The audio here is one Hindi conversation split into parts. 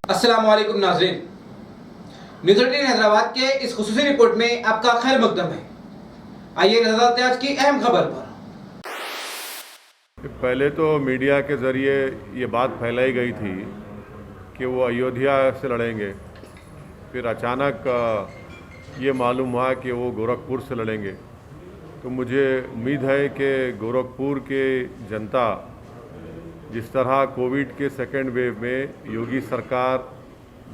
अस्सलाम वालेकुम नाज़रीन, न्यूज़ 18 हैदराबाद के इस खुसूसी रिपोर्ट में आपका खैर मकदम है। आइए नजर डालते हैं आज की अहम खबर पर। पहले तो मीडिया के ज़रिए ये बात फैलाई गई थी कि वो अयोध्या से लड़ेंगे, फिर अचानक ये मालूम हुआ कि वो गोरखपुर से लड़ेंगे। तो मुझे उम्मीद है कि गोरखपुर के जनता जिस तरह कोविड के सेकेंड वेव में योगी सरकार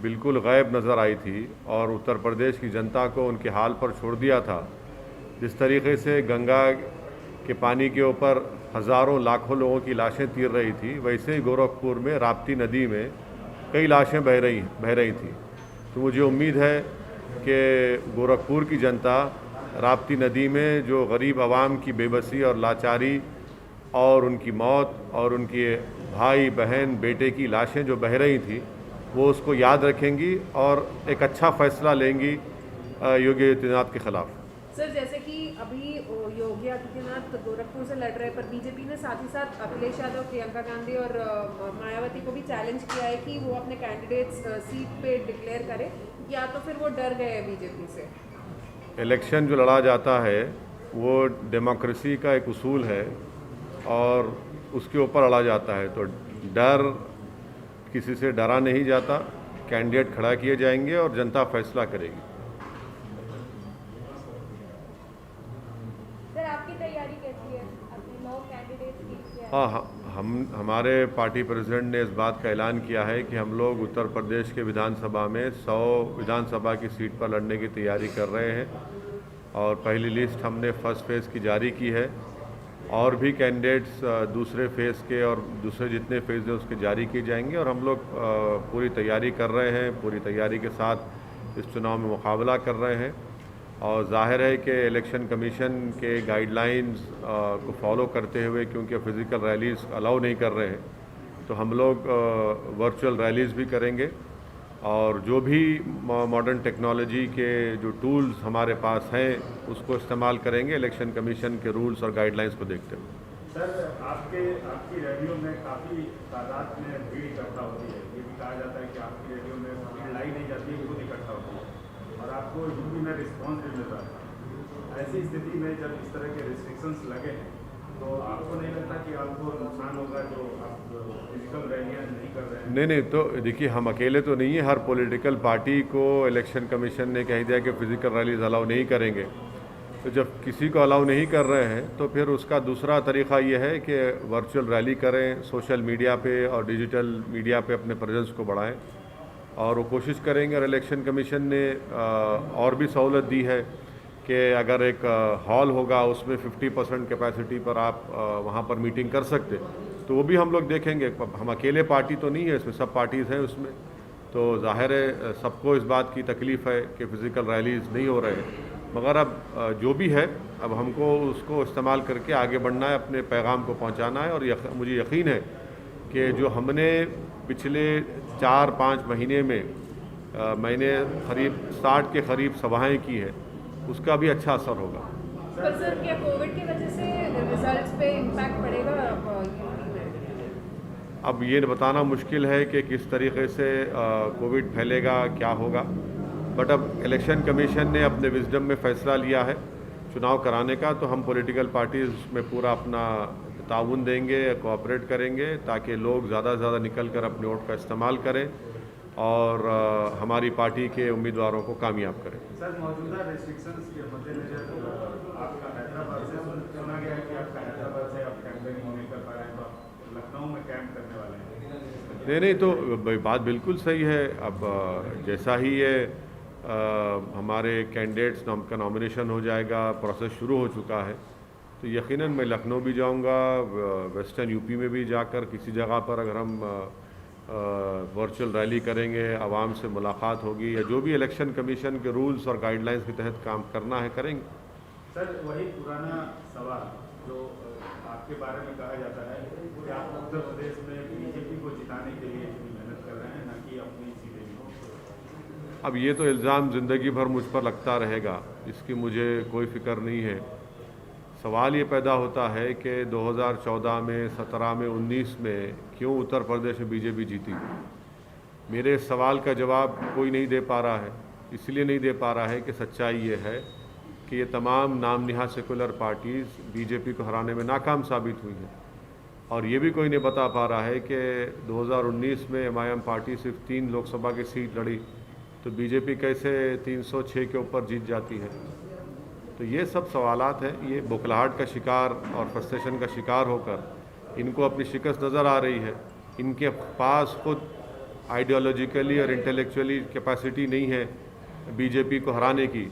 बिल्कुल गायब नज़र आई थी और उत्तर प्रदेश की जनता को उनके हाल पर छोड़ दिया था, जिस तरीके से गंगा के पानी के ऊपर हज़ारों लाखों लोगों की लाशें तीर रही थी, वैसे ही गोरखपुर में राप्ती नदी में कई लाशें बह रही थी। तो मुझे उम्मीद है कि गोरखपुर की जनता राप्ती नदी में जो गरीब आवाम की बेबसी और लाचारी और उनकी मौत और उनके भाई बहन बेटे की लाशें जो बह रही थी, वो उसको याद रखेंगी और एक अच्छा फ़ैसला लेंगी योगी आदित्यनाथ के ख़िलाफ़। सर, जैसे कि अभी योगी आदित्यनाथ गोरखपुर से लड़ रहे हैं, पर बीजेपी ने साथ ही साथ अखिलेश यादव, प्रियंका गांधी और मायावती को भी चैलेंज किया है कि वो अपने कैंडिडेट्स सीट पे डिक्लेयर करें, या तो फिर वो डर गए हैं बीजेपी से। इलेक्शन जो लड़ा जाता है वो डेमोक्रेसी का एक उसूल है और उसके ऊपर लड़ा जाता है, तो डर किसी से डरा नहीं जाता। कैंडिडेट खड़ा किए जाएंगे और जनता फैसला करेगी। सर, आपकी तैयारी कैसी है अपने 9 कैंडिडेट्स की? हाँ, हमारे पार्टी प्रेसिडेंट ने इस बात का ऐलान किया है कि हम लोग उत्तर प्रदेश के विधानसभा में 100 विधानसभा की सीट पर लड़ने की तैयारी कर रहे हैं और पहली लिस्ट हमने फर्स्ट फेज़ की जारी की है और भी कैंडिडेट्स दूसरे फेज़ के और दूसरे जितने फेज़ हैं उसके जारी किए जाएंगे और हम लोग पूरी तैयारी कर रहे हैं, पूरी तैयारी के साथ इस चुनाव में मुकाबला कर रहे हैं। और जाहिर है कि इलेक्शन कमीशन के गाइडलाइंस को फॉलो करते हुए, क्योंकि फ़िज़िकल रैलीज़ अलाउ नहीं कर रहे हैं, तो हम लोग वर्चुअल रैलीज़ भी करेंगे और जो भी मॉडर्न टेक्नोलॉजी के जो टूल्स हमारे पास हैं उसको इस्तेमाल करेंगे इलेक्शन कमीशन के रूल्स और गाइडलाइंस को देखते हुए। सर, आपकी रैलियों में काफ़ी तादाद में भीड़ इकट्ठा होती है। ये भी कहा जाता है कि आपकी रैलियों में भीड़ लाई नहीं जाती है, खुद इकट्ठा होती है और आपको यूपी में रिस्पॉन्स भी मिल रहा है। ऐसी स्थिति में जब इस तरह के रिस्ट्रिक्शंस लगे हैं तो आपको नहीं लगता कि आपको नुकसान होगा जो आप फिजिकल रैलियाँ नहीं कर रहे हैं? नहीं, तो देखिए, हम अकेले तो नहीं है। हर पॉलिटिकल पार्टी को इलेक्शन कमीशन ने कह दिया कि फ़िज़िकल रैलीज अलाउ नहीं करेंगे। तो जब किसी को अलाउ नहीं कर रहे हैं तो फिर उसका दूसरा तरीक़ा ये है कि वर्चुअल रैली करें, सोशल मीडिया पे और डिजिटल मीडिया पे अपने प्रेजेंस को बढ़ाएं और वो कोशिश करेंगे। और इलेक्शन कमीशन ने और भी सहूलत दी है कि अगर एक हॉल होगा उसमें 50% कैपेसिटी पर आप वहाँ पर मीटिंग कर सकते, तो वो भी हम लोग देखेंगे। हम अकेले पार्टी तो नहीं है, इसमें सब पार्टीज़ हैं उसमें, तो जाहिर है सबको इस बात की तकलीफ़ है कि फ़िज़िकल रैलीज़ नहीं हो रहे हैं। मगर अब जो भी है, अब हमको उसको इस्तेमाल करके आगे बढ़ना है, अपने पैगाम को पहुँचाना है। और मुझे यकीन है कि जो हमने पिछले 4-5 महीने में मैंने करीब 60 के करीब सभाएँ की है, उसका भी अच्छा असर होगा। पर सर, क्या कोविड की वजह से रिजल्ट्स पे इम्पैक्ट पड़ेगा अब ये बताना मुश्किल है कि किस तरीके से कोविड फैलेगा, क्या होगा। बट अब इलेक्शन कमीशन ने अपने विजडम में फ़ैसला लिया है चुनाव कराने का, तो हम पॉलिटिकल पार्टीज़ में पूरा अपना ताउन देंगे, कोऑपरेट करेंगे ताकि लोग ज़्यादा से ज़्यादा निकल कर अपने वोट का इस्तेमाल करें और हमारी पार्टी के उम्मीदवारों को कामयाब करें। सर, मौजूदा रेस्ट्रिक्शंस के मद्देनजर आपका हैदराबाद से सुना गया है कि आपका हैदराबाद से आप कैंपेनिंग नहीं कर पा रहे हैं, तो आप लखनऊ में कैंप करने वाले हैं? नहीं, तो बात बिल्कुल सही है। अब जैसा ही ये हमारे कैंडिडेट्स का नॉमिनेशन हो जाएगा, प्रोसेस शुरू हो चुका है, तो यकीनन मैं लखनऊ भी जाऊंगा, वेस्टर्न यूपी में भी जाकर किसी जगह पर अगर हम वर्चुअल रैली करेंगे, आवाम से मुलाकात होगी या जो भी इलेक्शन कमीशन के रूल्स और गाइडलाइंस के तहत काम करना है करेंगे। सर, वही पुराना सवाल जो आपके बारे में कहा जाता है कि आप उत्तर प्रदेश में बीजेपी को जिताने के लिए मेहनत कर रहे हैं, ना कि अपनी सीटें भी। अब ये तो इल्ज़ाम ज़िंदगी भर मुझ पर लगता रहेगा, इसकी मुझे कोई फ़िक्र नहीं है। सवाल ये पैदा होता है कि 2014 में, 17 में, 19 में क्यों उत्तर प्रदेश में बीजेपी जीती। मेरे सवाल का जवाब कोई नहीं दे पा रहा है। इसलिए नहीं दे पा रहा है कि सच्चाई ये है कि ये तमाम नाम निहाद सेकुलर पार्टीज़ बीजेपी को हराने में नाकाम साबित हुई हैं। और ये भी कोई नहीं बता पा रहा है कि 2019 में एमआईएम पार्टी सिर्फ 3 लोकसभा की सीट लड़ी तो बीजेपी कैसे 306 के ऊपर जीत जाती है। तो ये सब सवालात हैं। ये बुखलाहट का शिकार और फ्रस्ट्रेशन का शिकार होकर इनको अपनी शिकस्त नज़र आ रही है। इनके पास खुद आइडियोलॉजिकली और इंटेलेक्चुअली कैपेसिटी नहीं है बीजेपी को हराने की,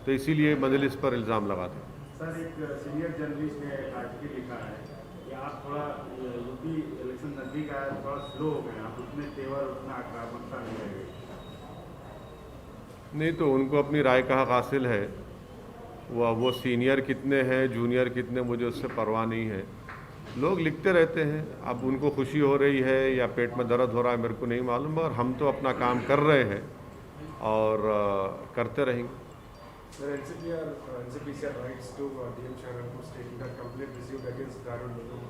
तो इसीलिए मजलिस पर इल्ज़ाम लगाते हैं। सर, एक सीनियर जर्नलिस्ट ने एक आर्टिकल लिखा है कि आप थोड़ा यूपी इलेक्शन नज़दीक आया, थोड़ा स्लो हो गए, आप उतने तेवर उतना आक्रामकता नहीं लगे। नहीं तो उनको अपनी राय का हक हासिल है। वो सीनियर कितने हैं जूनियर कितने, मुझे उससे परवाह नहीं है। लोग लिखते रहते हैं, अब उनको खुशी हो रही है या पेट में दर्द हो रहा है मेरे को नहीं मालूम, और हम तो अपना काम कर रहे हैं और करते रहेंगे। Sir, NCPCR writes to DM Sharanpur stating that complaint received against Darul Uloom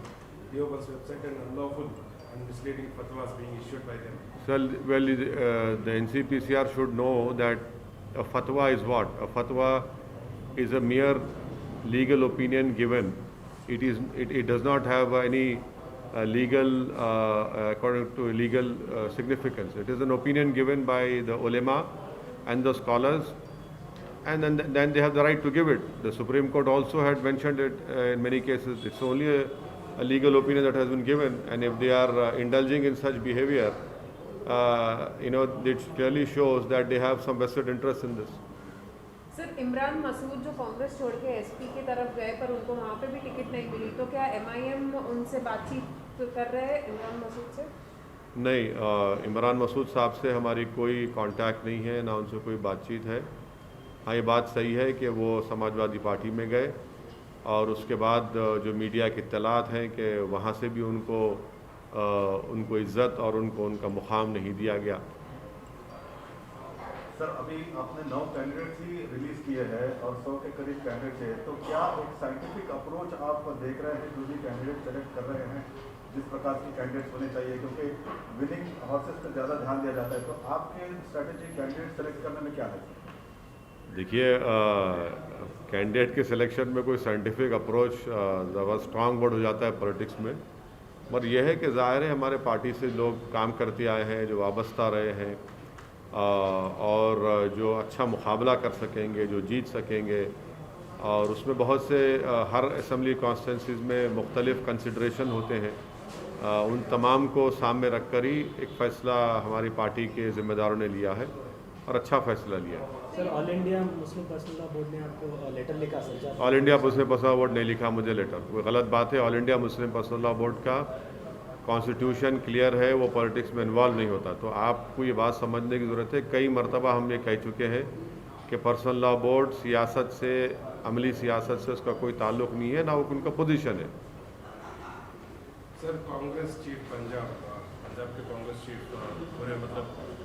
Deoband's website and unlawful and misleading fatwas being issued by them. So, well, the NCPCR should know that a fatwa is what? A fatwa is a mere legal opinion given. It does not have any legal, according to legal significance. It is an opinion given by the ulema and the scholars, and then they have the right to give it. The Supreme Court also had mentioned it in many cases. It's only a legal opinion that has been given, and if they are indulging in such behavior, it clearly shows that they have some vested interest in this. Sir, Imran Masood जो कांग्रेस छोड़ के एसपी की तरफ गए पर उनको वहाँ पे भी टिकट नहीं मिली, तो क्या एमआईएम उनसे बातचीत कर रहे हैं इमरान मसूद से? नहीं, इमरान मसूद साहब से हमारी कोई कांटेक्ट नहीं है, ना उनसे कोई बातचीत है। हाँ, ये बात सही है कि वो समाजवादी पार्टी में गए और उसके बाद जो मीडिया की इत्तलात हैं कि वहाँ से भी उनको इज़्ज़त और उनका मुकाम नहीं दिया गया। सर, अभी आपने 9 कैंडिडेट्स ही रिलीज किए हैं और 100 के करीब कैंडिडेट्स हैं, तो क्या एक साइंटिफिक अप्रोच आप देख रहे हैं जो भी कैंडिडेट सेलेक्ट कर रहे हैं, जिस प्रकार के कैंडिडेट्स होने चाहिए, क्योंकि विनिंग हॉर्सेस पर ज़्यादा ध्यान दिया जाता है, तो आपके स्ट्रैटेजी कैंडिडेट सेलेक्ट करने में क्या है? देखिए, कैंडिडेट के सिलेक्शन में कोई साइंटिफिक अप्रोच ज़रा स्ट्रांग वर्ड हो जाता है पॉलिटिक्स में, पर यह है कि ज़ाहिर है हमारे पार्टी से लोग काम करते आए हैं, जो वाबस्ता रहे हैं और जो अच्छा मुकाबला कर सकेंगे, जो जीत सकेंगे, और उसमें बहुत से हर असम्बली कॉन्स्टिट्यूंसीज़ में मुख्तलिफ कंसिडरेशन होते हैं। उन तमाम को सामने रख कर ही एक फ़ैसला हमारी पार्टी के ज़िम्मेदारों ने लिया है और अच्छा फ़ैसला लिया है। Sir, all India Muslim personal law board ने आपको लेटर लिखा sir? All India Muslim personal law board ने लिखा मुझे लेटर, वो गलत बात है। All India Muslim personal law board का कॉन्स्टिट्यूशन क्लियर है, वो पॉलिटिक्स में इन्वॉल्व नहीं होता। तो आपको ये बात समझने की ज़रूरत है, कई मरतबा हम ये कह चुके हैं कि पर्सनल लॉ बोर्ड सियासत से, अमली सियासत से उसका कोई ताल्लुक़ नहीं है, ना वो उनका पोजीशन है। सर, कांग्रेस चीफ पंजाब के कांग्रेस चीफ पूरे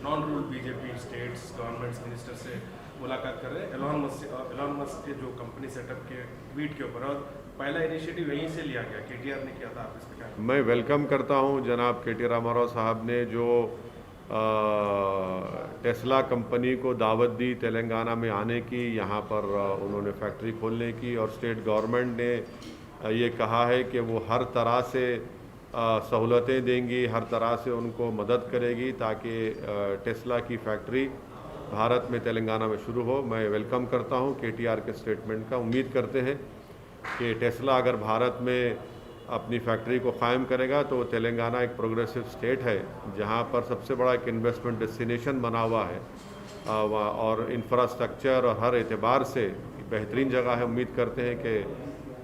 non rule BJP states governments minister से मुलाकात कर रहे हैं एलॉन मस्क के जो कंपनी सेटअप के ट्वीट के ऊपर, और पहला इनिशिएटिव यहीं से लिया गया, केटीआर ने किया था। आप इस पर क्या? मैं वेलकम करता हूं जनाब केटी रामाराव साहब ने जो टेस्ला कंपनी को दावत दी तेलंगाना में आने की, यहाँ पर उन्होंने फैक्ट्री खोलने की, और स्टेट गवर्नमेंट ने ये कहा है कि वो हर तरह से सहूलतें देंगी, हर तरह से उनको मदद करेगी ताकि टेस्ला की फैक्ट्री भारत में तेलंगाना में शुरू हो। मैं वेलकम करता हूँ केटीआर के स्टेटमेंट का। उम्मीद करते हैं कि टेस्ला अगर भारत में अपनी फैक्ट्री को क़ायम करेगा तो तेलंगाना एक प्रोग्रेसिव स्टेट है जहाँ पर सबसे बड़ा एक इन्वेस्टमेंट डेस्टिनेशन बना हुआ है और इंफ्रास्ट्रक्चर और हर एतबार से बेहतरीन जगह है। उम्मीद करते हैं कि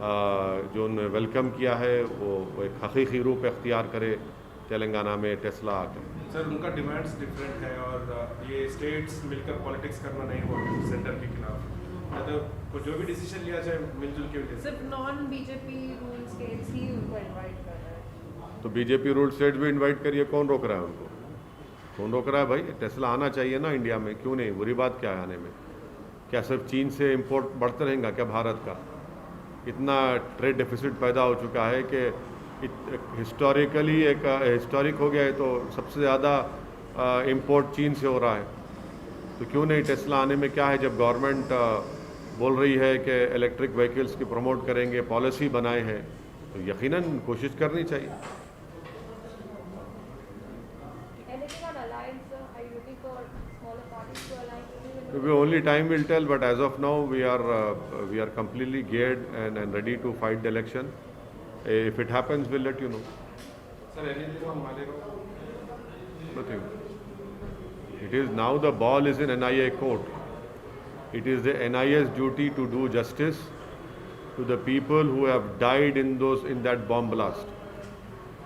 जो उन्होंने वेलकम किया है वो एक हकीकी रूप इख्तियार करे तेलंगाना में टेस्ला आकर। सर, उनका डिमांड्स डिफरेंट है और ये स्टेट्स मिलकर पॉलिटिक्स करना नहीं हो सेंटर के खिलाफ, तो जो भी डिसीजन लिया जाए मिलजुल के लिए। सिर्फ नॉन बीजेपी रूल स्टेट्स ही उनको इनवाइट कर रहे हैं। तो बीजेपी रूल स्टेट्स भी इनवाइट करिए, कौन रोक रहा है उनको? कौन रोक रहा है भाई? टेस्ला आना चाहिए ना इंडिया में, क्यों नहीं? बुरी बात क्या है आने में? क्या सिर्फ चीन से इंपोर्ट बढ़ते रहेगा क्या भारत का? इतना ट्रेड डेफिसिट पैदा हो चुका है कि हिस्टोरिकली एक हिस्टोरिक हो गया है। तो सबसे ज़्यादा इंपोर्ट चीन से हो रहा है, तो क्यों नहीं टेस्ला आने में क्या है। जब गवर्नमेंट बोल रही है कि इलेक्ट्रिक व्हीकल्स की प्रमोट करेंगे, पॉलिसी बनाए हैं, तो यकीनन कोशिश करनी चाहिए। Anything on alliance? Are you looking for smaller parties to align with? Only time will tell, but as of now we are completely geared and ready to fight the election. If it happens, we'll let you know. Sir, anything on Malegaon? Nothing. It is now the ball is in NIA court. It is the NIA's duty to do justice to the people who have died in that bomb blast.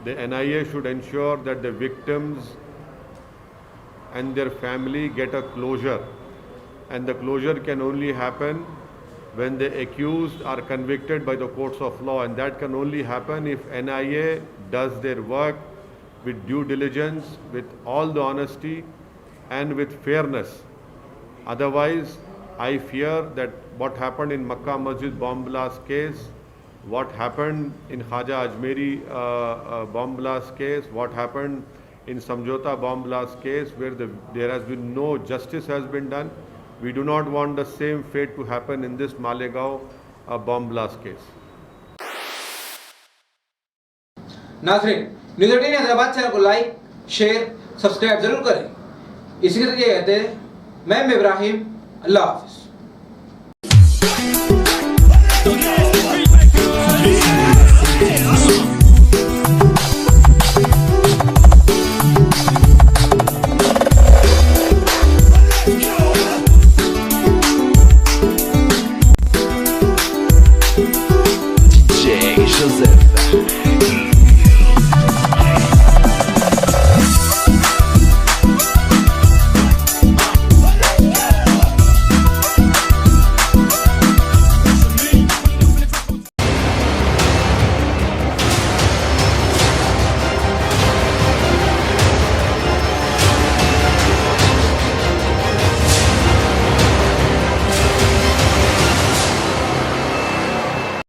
The NIA should ensure that the victims and their family get a closure, and the closure can only happen when the accused are convicted by the courts of law, and that can only happen if NIA does their work with due diligence, with all the honesty and with fairness. Otherwise, I fear that what happened in Makkah Masjid bomb blast case, what happened in Khaja Ajmeri bomb blast case, what happened in Samjhota bomb blast case, where there has been no justice has been done. We do not want the same fate to happen in this Malegaon bomb blast case. नाज़रीन, न्यूज़ 18 हैदराबाद चैनल को लाइक, शेयर, सब्सक्राइब जरूर करें। इसी के साथ ये कहते हैं, मैं इब्राहिम, अल्लाह हाफिज़।